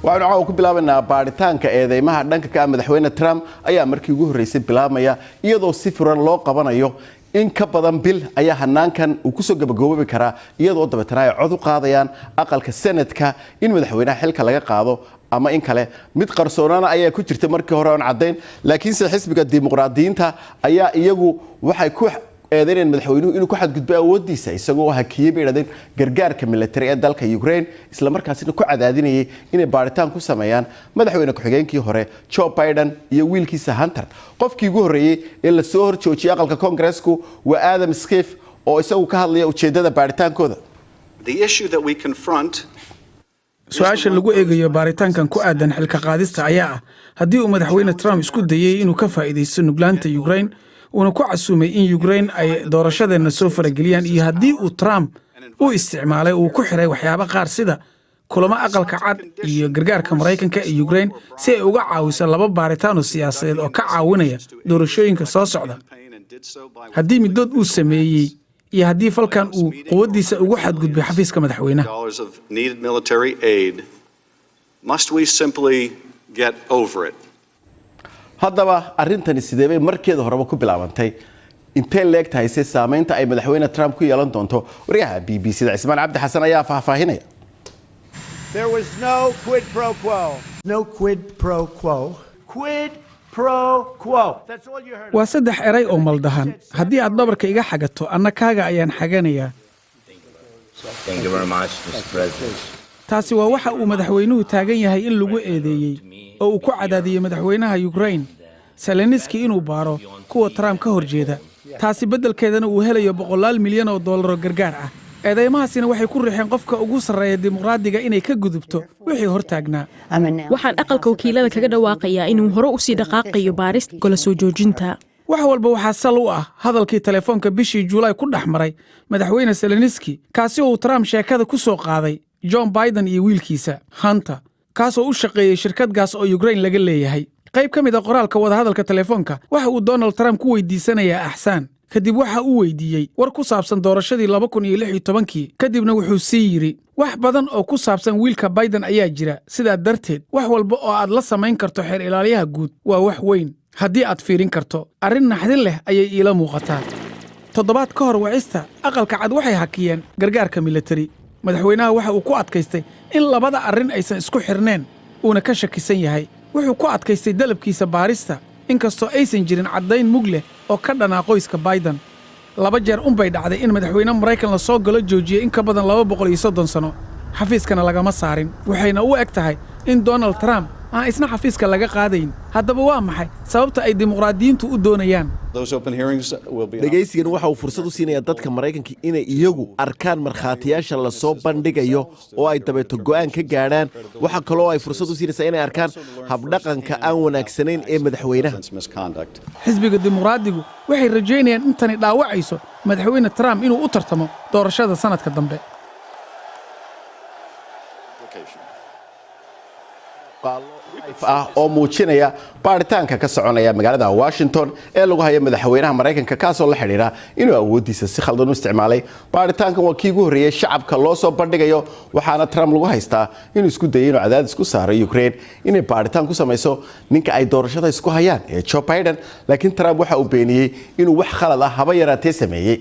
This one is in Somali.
waxaan caawa ku bilaabaynaa baaritaanka eedeymaha dhanka ka madaxweyne Trump ayaa markii ugu horeysay bilaabmaya iyadoo si furan loo qabanayo in ka badan bil ayaa hanaankan uu ku soo gabagaboobi karaa iyadoo dabeetana ay cod u qaadayaan aqalka Senatka in madaxweynaha xilka laga qaado ama in kale mid qarsoonana ayaa ku jirtay markii hore aan cadeyn laakiin si xisbiga dimuqraadiyiinta ayaa iyagu waxay ku eedeynayaan madaxweynuhu inuu ku xadgudbay awoodiisa isagoo hakiyay beeradeen gargaarka military ee dalka Ukraine isla markaasina ku cadaadinayay inay baaritaan ku sameeyaan madaxweyne ku-xigeenkii hore Joe Biden iyo wiilkiisa Hunter qofkii ugu horeeyay ee la soo horjoojiyay aqalka Congressku waa Adam Schiff oo isagu ka hadlaya ujeedada baaritaankooda. su'aasha lagu eegayo baaritaankan ku aadan xilka qaadista ayaa haddii uu madaxweyne Trump isku dayay inuu ka faa'iideysto nuglaanta Ukraine una ku casuumay in Ukraine ay doorashadeena soo farageliyaan iyo haddii uu Trump u isticmaalay uu ku xiray waxyaabo qaar sida kulamo aqalka cad iyo gargaarka Mareykanka ee Ukraine si ay uga caawiso laba baaritaan oo siyaasadeed oo ka caawinaya doorashooyinka soo socda. haddii midood uu sameeyay iyo haddii falkan uu quwadiisa ugu xadgudbay xafiiska madaxweynaha. haddaba arrintani sidee bay markeeda horeba ku bilaabantay intee leegtahay se saameynta ay madaxweyne Trump ku yeelan doonto wariyaha BBC da Ismaan Cabdi Xasan ayaa faahfaahinaya. There was no quid pro quo. No quid pro quo. Quid pro quo. That's all you heard. waa saddex eray oo maldahan haddii aad dhabarka iga xagato anna kaaga ayaan xaganayaa. Thank you very much, Mr. President. taasi waa waxa uu madaxweynuhu taagan yahay in lagu eedeeyay oo uu ku cadaadiyay madaxweynaha Ukraine Zelensky inuu baaro kuwa Trump ka horjeeda taasi beddelkeedana uu helayo $100 milyan oo gargaar ah. eedeymahaasina waxay ku riixeen qofka ugu sarreeya dimuqraadiga inay ka gudubto wixii hortaagnaa. waxaan aqalka wakiilada kaga dhawaaqayaa inuu hore u sii dhaqaaqayo baarista gola soo joojinta. wax walba waxaa sal u ah hadalkii telefoonka bishii July ku dhaxmaray madaxweyne Zelensky kaasi oo Trump sheekada ku soo qaaday John Biden iyo wiilkiisa Hunter kaasoo u shaqeeyay shirkad gaas oo Ukraine laga leeyahay. qayb ka mid ah qoraalka wada hadalka telefoonka waxa uu Donald Trump ku weydiisanayaa axsaan kadib waxa uu weydiiyey war ku saabsan doorashadii 2016 kadibna wuxuu sii yiri wax badan oo ku saabsan wiilka Biden ayaa jira sidaa darteed wax walba oo aad la samayn karto xeer ilaaliyaha guud waa wax weyn haddii aad fiirin karto arrin naxdin leh ayay ila muuqataa. toddobaad ka hor wacista aqalka cad waxay hakiyeen gargaarka military madaxweynaha waxa uu ku adkaystay in labada arrin aysan isku xirneen uuna ka shakisan yahay wuxuu ku adkaystay dalabkiisa baarista inkastoo aysan jirin caddayn mug leh oo ka dhanaa qoyska Biden. 2 jeer bay dhacday in madaxweyne Mareykan la soo galo joojiyay in ka badan 230 sano xafiiskana lagama saarin waxayna u eg tahay in Donald Trump aan isna xafiiska laga qaadayn. haddaba waa maxay sababta ay dimuqraadiyiintu u doonayaan dhageysigan waxa uu fursad u siinayaa dadka Mareykanka inay iyagu arkaan markhaatiyaasha la soo bandhigayo oo ay dabeeto go'aan ka gaadhaan waxa kale oo ay fursad u siinaysaa inay arkaan habdhaqanka aan wanaagsanayn ee madaxweynaha. xisbiga dimuqraadigu waxay rajaynayaan in tani dhaawacayso madaxweyne Trump inuu u tartamo doorashada sanadka dambe. oo muujinaya baaritaanka ka soconaya magaalada Washington ee lagu hayo madaxweynaha Mareykanka kaasoo la xiriira inuu awoodiisa si khaldan u isticmaalay. baaritaankan waa kii ugu horeeyay shacabka loo soo bandhigayo waxaana Trump lagu haystaa inuu isku dayay inuu cadaadis ku saaro Ukraine inay baaritaan ku samayso ninka ay doorashada isku hayaan ee Joe Biden laakiin Trump waxa uu beeniyay inuu wax khalad ah haba yaraatee sameeyay.